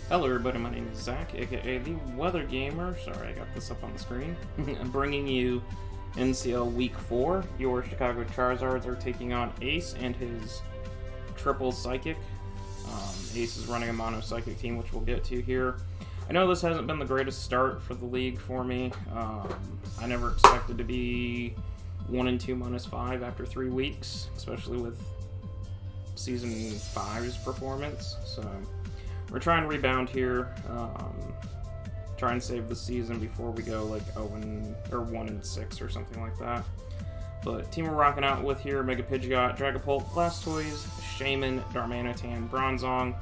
Hello everybody, my name is Zach, aka the Weather Gamer. Sorry, I got this up on the screen. I'm bringing you NCL Week 4. Your Chicago Charizards are taking on Ace and his triple Psychic. Ace is running a mono Psychic team, which we'll get to here. I know this hasn't been the greatest start for the league for me. I never expected to be 1-2 -5 after 3 weeks, especially with Season 5's performance. So we're trying to rebound here, try and save the season before we go like 1-6 or something like that. But team we're rocking out with here: Mega Pidgeot, Dragapult, Blastoise, Shaman, Darmanitan, Bronzong,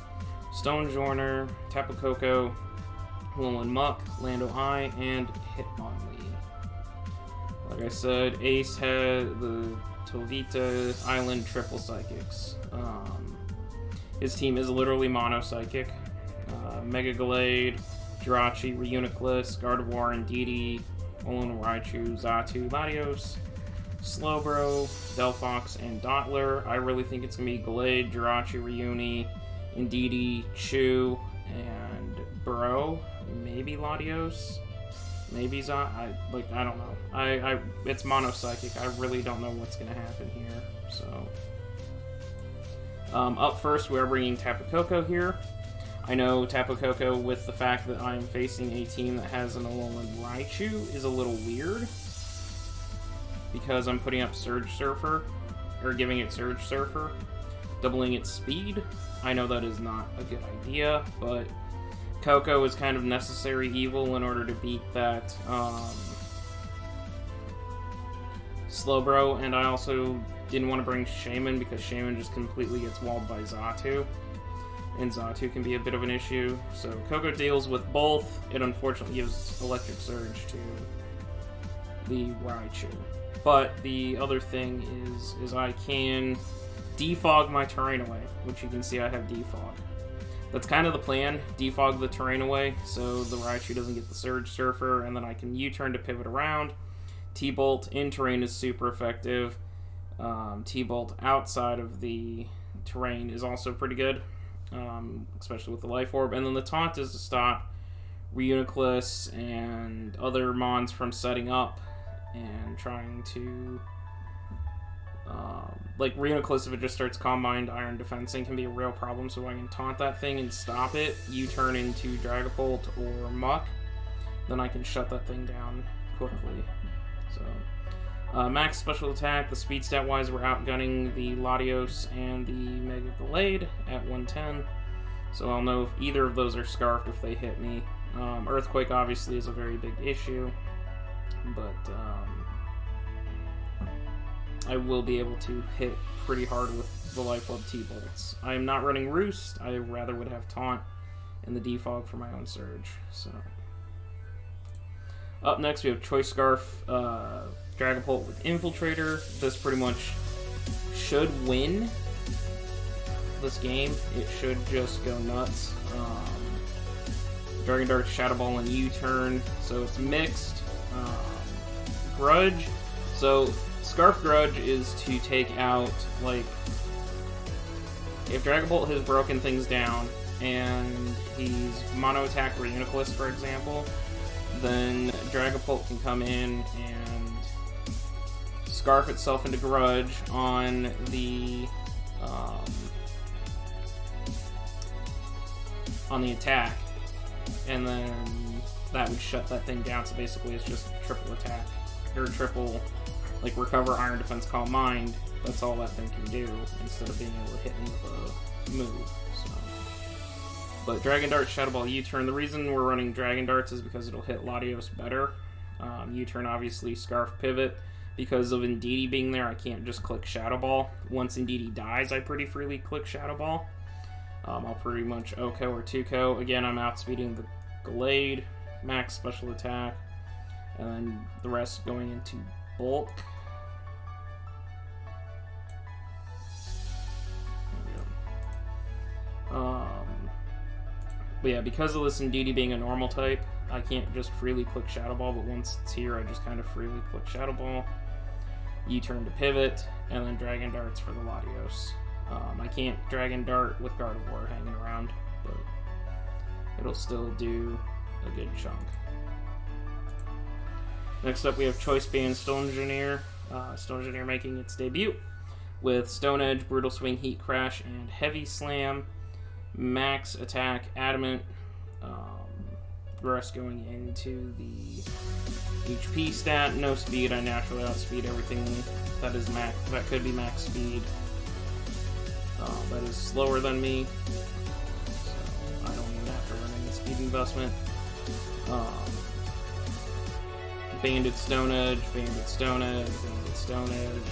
Stonejourner, Tapu Koko, Alolan Muck, Lando I, and Hitmonlee. Like I said, Ace had the Trovita Island Triple Psychics. His team is literally mono Psychic. Mega Gallade, Jirachi, Reuniclus, Gardevoir, Indeedee, Alolan Raichu, Xatu, Latios, Slowbro, Delphox, and Dottler. I really think it's going to be Gallade, Jirachi, Reuni, Indeedee, Chew, and Burrow. Maybe Latios. Maybe I don't know. It's mono Psychic. I really don't know what's going to happen here. So up first, we are bringing Tapu Koko here. I know Tapu Koko, with the fact that I am facing a team that has an Alolan Raichu, is a little weird, because I'm putting up Surge Surfer, or giving it Surge Surfer, doubling its speed. I know that is not a good idea, but Koko is kind of necessary evil in order to beat that Slowbro, and I also didn't want to bring Shaman because Shaman just completely gets walled by Xatu, and Xatu can be a bit of an issue. So Koko deals with both. It unfortunately gives Electric Surge to the Raichu. But the other thing is I can defog my terrain away, which you can see I have defog. That's kind of the plan, defog the terrain away so the Raichu doesn't get the Surge Surfer, and then I can U-turn to pivot around. T-Bolt in terrain is super effective. T-Bolt outside of the terrain is also pretty good, especially with the Life Orb. And then the taunt is to stop Reuniclus and other mons from setting up and trying to... like Reuniclus, if it just starts Calm Mind, Iron Defensing can be a real problem, so I can taunt that thing and stop it, U-turn into Dragapult or Muck, then I can shut that thing down quickly. So max special attack, the speed stat wise, we're outgunning the Latios and the Mega Gallade at 110, so I'll know if either of those are scarfed if they hit me. Earthquake obviously is a very big issue, but I will be able to hit pretty hard with the Life Orb T-Bolts. I am not running Roost. I rather would have Taunt and the defog for my own Surge. So up next we have Choice Scarf, Dragapult with Infiltrator. This pretty much should win this game. It should just go nuts. Dragon Dart, Shadow Ball, and U-turn. So it's mixed. Grudge. So Scarf Grudge is to take out, like, if Dragapult has broken things down and he's mono attack Reuniclus, for example, then Dragapult can come in and scarf itself into Grudge on the attack, and then that would shut that thing down. So basically it's just triple attack, or triple, like, recover, Iron Defense, Calm Mind. That's all that thing can do, instead of being able to hit him with a move. So, but Dragon Dart, Shadow Ball, U-turn. The reason we're running Dragon Darts is because it'll hit Latios better. U-turn, obviously, Scarf Pivot. Because of Indeedee being there, I can't just click Shadow Ball. Once Indeedee dies, I pretty freely click Shadow Ball. I'll pretty much OHKO or 2KO. Again, I'm outspeeding the Gallade, max special attack, and then the rest going into bulk. But yeah, because of this Indeedee being a normal type, I can't just freely click Shadow Ball, but once it's here, I just kind of freely click Shadow Ball, U-turn to pivot, and then Dragon Darts for the Latios. I can't Dragon Dart with Gardevoir hanging around, but it'll still do a good chunk. Next up, we have Choice Band Stone Engineer. Stone Engineer making its debut with Stone Edge, Brutal Swing, Heat Crash, and Heavy Slam. Max attack, Adamant. The rest going into the HP stat. No speed. I naturally outspeed everything that is max. That could be max speed. That is slower than me, so I don't even have to run any speed investment. Banded Stone Edge, Banded Stone Edge, Banded Stone Edge.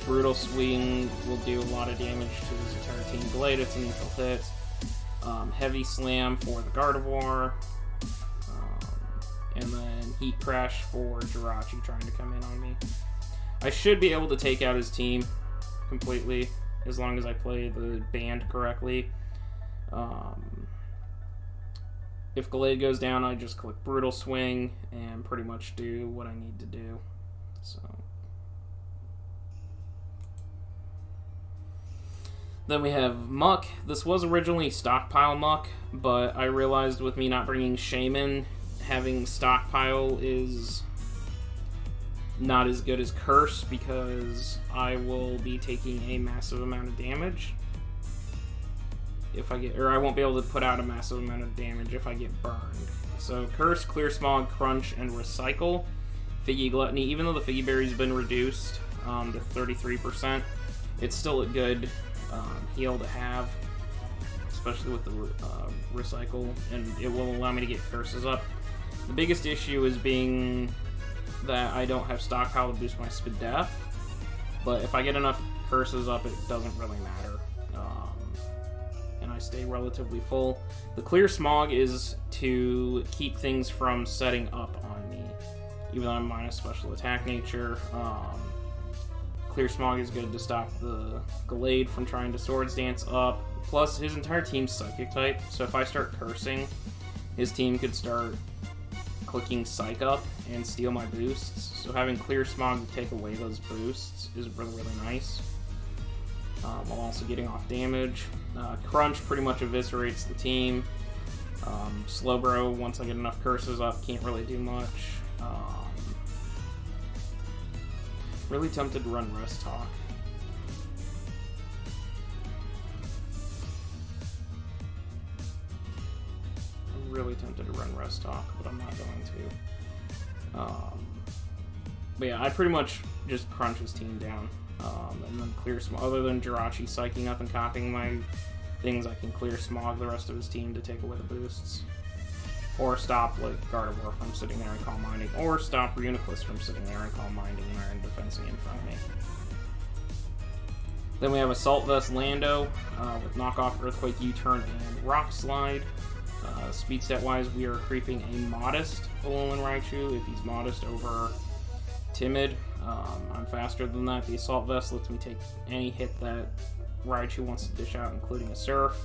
Brutal Swing will do a lot of damage to his entire team. Glade, it's a neutral hit. Heavy Slam for the Gardevoir. And then Heat Crash for Jirachi trying to come in on me. I should be able to take out his team completely as long as I play the band correctly. If Glade goes down, I just click Brutal Swing and pretty much do what I need to do. So then we have Muck. This was originally Stockpile Muck, but I realized with me not bringing Shaman, having Stockpile is not as good as Curse because I will be taking a massive amount of damage if I get, or I won't be able to put out a massive amount of damage if I get burned. So Curse, Clear Smog, Crunch, and Recycle. Figgy Gluttony, even though the Figgy Berry's been reduced to 33%, it's still a good heal to have, especially with the Recycle, and it will allow me to get Curses up. The biggest issue is being that I don't have Stockpile to boost my Spadef, but if I get enough Curses up, it doesn't really matter. And I stay relatively full. The Clear Smog is to keep things from setting up on me, even though I'm minus special attack nature. Clear Smog is good to stop the Glade from trying to Swords Dance up. Plus, his entire team's Psychic type, so if I start cursing, his team could start clicking Psych up and steal my boosts. So having Clear Smog to take away those boosts is really, really nice. While also getting off damage. Crunch pretty much eviscerates the team. Slowbro, once I get enough curses up, can't really do much. Really tempted to run Rest Talk. I'm really tempted to run Rest Talk, but I'm not going to. But yeah, I pretty much just crunch his team down. And then Clear Smog. Other than Jirachi psyching up and copying my things, I can Clear Smog the rest of his team to take away the boosts. Or stop, like, Gardevoir from sitting there and Calm Minding. Or stop Reuniclus from sitting there and Calm Minding when they're in defensing in front of me. Then we have Assault Vest Lando with Knockoff, Earthquake, U-Turn, and Rock Slide. Speed stat wise, we are creeping a modest Alolan Raichu if he's modest over Timid. I'm faster than that. The Assault Vest lets me take any hit that Raichu wants to dish out, including a Surf.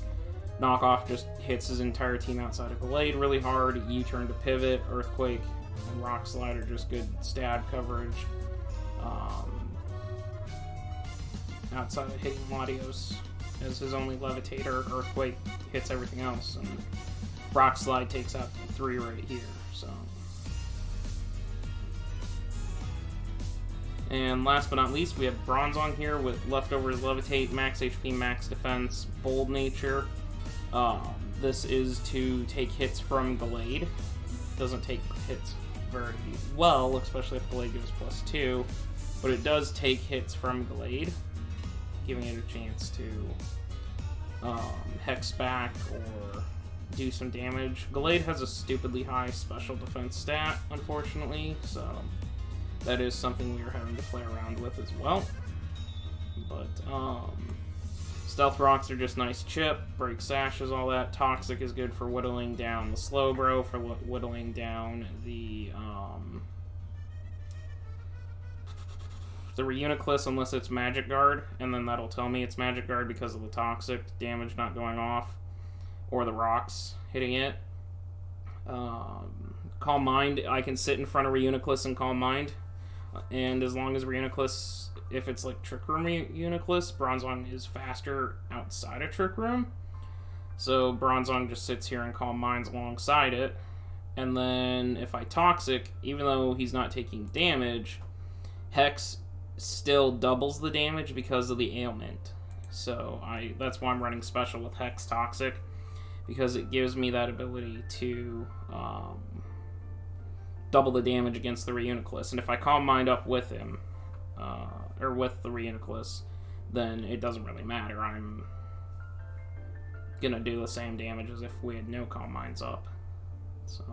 Knockoff just hits his entire team outside of Glade really hard. U-Turn to Pivot, Earthquake, and Rock Slide are just good stab coverage. Outside of hitting Latios as his only Levitator, Earthquake hits everything else, and Rock Slide takes out 3 right here, so. And last but not least, we have Bronzong here with Leftovers Levitate, Max HP, Max Defense, Bold Nature. This is to take hits from Glade. Doesn't take hits very well, especially if Glade gives +2, but it does take hits from Glade, giving it a chance to Hex back or do some damage. Glade has a stupidly high special defense stat, unfortunately, so that is something we are having to play around with as well. But, Stealth Rocks are just nice chip, Break Sashes, all that. Toxic is good for whittling down the Slowbro, for whittling down the Reuniclus unless it's Magic Guard, and then that'll tell me it's Magic Guard because of the Toxic damage not going off, or the rocks hitting it. Calm Mind, I can sit in front of Reuniclus and Calm Mind, and as long as Reuniclus, if it's like Trick Room Reuniclus, Bronzong is faster outside of Trick Room. So bronzong just sits here and Calm Minds alongside it. And then if I Toxic, even though he's not taking damage, Hex still doubles the damage because of the ailment. So that's why I'm running special with Hex Toxic, because it gives me that ability to double the damage against the Reuniclus. And if I Calm Mind up with him, or with the Reuniclus, then it doesn't really matter. I'm gonna do the same damage as if we had no Calm Minds up. So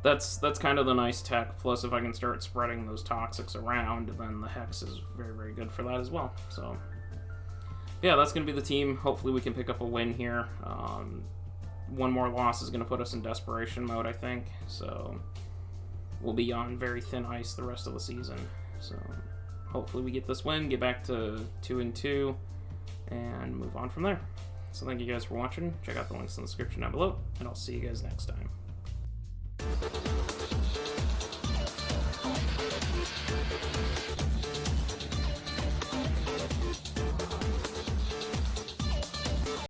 that's kind of the nice tech. Plus, if I can start spreading those Toxics around, then the Hex is very, very good for that as well. So yeah, that's going to be the team. Hopefully we can pick up a win here. One more loss is going to put us in desperation mode, I think. So we'll be on very thin ice the rest of the season. So hopefully we get this win, get back to 2-2, and move on from there. So thank you guys for watching. Check out the links in the description down below, and I'll see you guys next time.